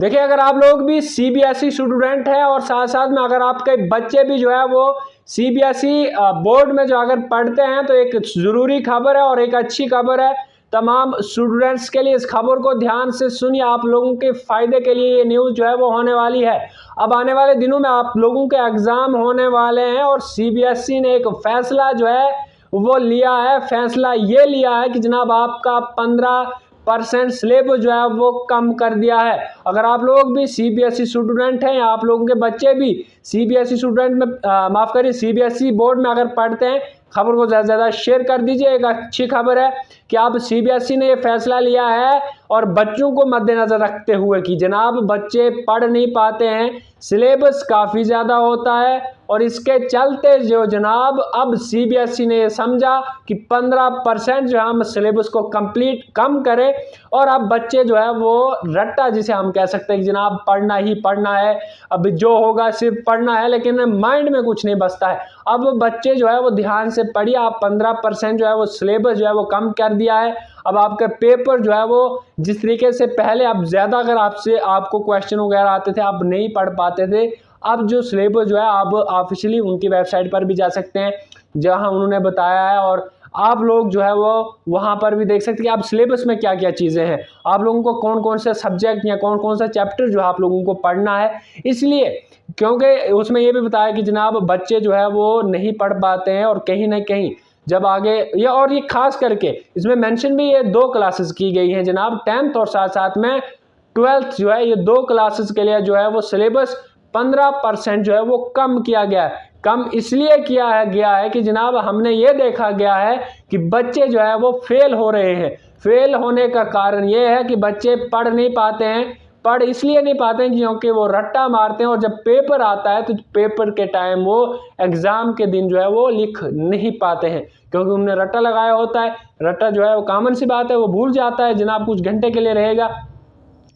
देखिए, अगर आप लोग भी सीबीएसई स्टूडेंट हैं और साथ साथ में अगर आपके बच्चे भी जो है वो सीबीएसई बोर्ड में जो अगर पढ़ते हैं, तो एक ज़रूरी खबर है और एक अच्छी खबर है तमाम स्टूडेंट्स के लिए। इस खबर को ध्यान से सुनिए, आप लोगों के फ़ायदे के लिए ये न्यूज़ जो है वो होने वाली है। अब आने वाले दिनों में आप लोगों के एग्ज़ाम होने वाले हैं और सीबीएसई ने एक फ़ैसला जो है वो लिया है। फैसला ये लिया है कि जनाब आपका 15% सिलेबस जो है वो कम कर दिया है। अगर आप लोग भी सीबीएसई स्टूडेंट हैं या आप लोगों के बच्चे भी सीबीएसई स्टूडेंट में माफ़ करिए सीबीएसई बोर्ड में अगर पढ़ते हैं, खबर को ज़्यादा से ज़्यादा शेयर कर दीजिए। एक अच्छी खबर है कि अब सीबीएसई ने ये फैसला लिया है और बच्चों को मद्देनज़र रखते हुए कि जनाब बच्चे पढ़ नहीं पाते हैं, सिलेबस काफ़ी ज़्यादा होता है और इसके चलते जो जनाब अब सीबीएसई ने ये समझा कि 15% जो हम सिलेबस को कंप्लीट कम करें और अब बच्चे जो है वो रट्टा जिसे हम कह सकते हैं कि जनाब पढ़ना ही पढ़ना है, अब जो होगा सिर्फ पढ़ना है, लेकिन माइंड में कुछ नहीं बसता है। अब बच्चे जो है वो ध्यान से पढ़िए, आप 15% जो है वो सिलेबस जो है वो कम कर दिया है। अब आपका पेपर जो है वो जिस तरीके से पहले अब ज़्यादा अगर आपको क्वेश्चन वगैरह आते थे, आप नहीं पढ़ पाते थे, अब जो सिलेबस जो है आप ऑफिशियली उनकी वेबसाइट पर भी जा सकते हैं जहां उन्होंने बताया है और आप लोग जो है वो वहां पर भी देख सकते हैं कि आप सिलेबस में क्या क्या चीज़ें हैं, आप लोगों को कौन कौन से सब्जेक्ट या कौन कौन सा चैप्टर जो है आप लोगों को पढ़ना है। इसलिए क्योंकि उसमें ये भी बताया कि जनाब बच्चे जो है वो नहीं पढ़ पाते हैं और कहीं ना कहीं जब आगे ये खास करके इसमें मेंशन भी ये 2 क्लासेस की गई हैं जनाब, 10th और साथ साथ में 12th जो है, ये 2 क्लासेस के लिए जो है वो सिलेबस 15% जो है वो कम किया गया है। कम इसलिए किया गया है कि जनाब हमने ये देखा गया है कि बच्चे जो है वो फेल हो रहे हैं। फेल होने का कारण ये है कि बच्चे पढ़ नहीं पाते हैं। पढ़ इसलिए नहीं पाते हैं क्योंकि वो रट्टा मारते हैं और जब पेपर आता है तो पेपर के टाइम वो एग्ज़ाम के दिन जो है वो लिख नहीं पाते हैं क्योंकि उन्होंने रट्टा लगाया होता है। रट्टा जो है वो कॉमन सी बात है, वो भूल जाता है जनाब, कुछ घंटे के लिए रहेगा,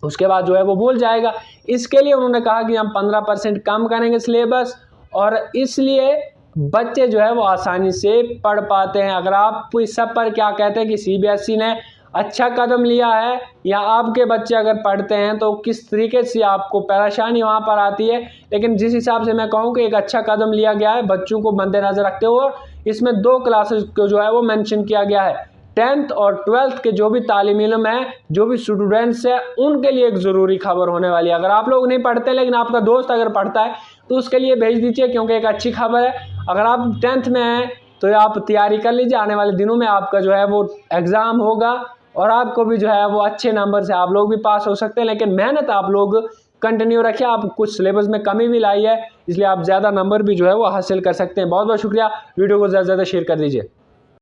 उसके बाद जो है वो भूल जाएगा। इसके लिए उन्होंने कहा कि हम 15% कम करेंगे सिलेबस और इसलिए बच्चे जो है वो आसानी से पढ़ पाते हैं। अगर आप इस सब पर क्या कहते हैं कि सीबीएसई ने अच्छा कदम लिया है या आपके बच्चे अगर पढ़ते हैं तो किस तरीके से आपको परेशानी वहाँ पर आती है, लेकिन जिस हिसाब से मैं कहूँ कि एक अच्छा कदम लिया गया है बच्चों को मद्देनज़र रखते हुए, और इसमें 2 क्लासेस को जो है वो मेंशन किया गया है। 10th और 12th के जो भी तालिम इल्म है, जो भी स्टूडेंट्स हैं, उनके लिए एक ज़रूरी खबर होने वाली है। अगर आप लोग नहीं पढ़ते लेकिन आपका दोस्त अगर पढ़ता है तो उसके लिए भेज दीजिए क्योंकि एक अच्छी खबर है। अगर आप 10th में हैं तो आप तैयारी कर लीजिए, आने वाले दिनों में आपका जो है वो एग्ज़ाम होगा और आपको भी जो है वो अच्छे नंबर से आप लोग भी पास हो सकते हैं। लेकिन मेहनत आप लोग कंटिन्यू रखिए, आप कुछ सिलेबस में कमी भी लाई है इसलिए आप ज़्यादा नंबर भी जो है वो हासिल कर सकते हैं। बहुत बहुत शुक्रिया, वीडियो को ज़्यादा से ज़्यादा शेयर कर दीजिए।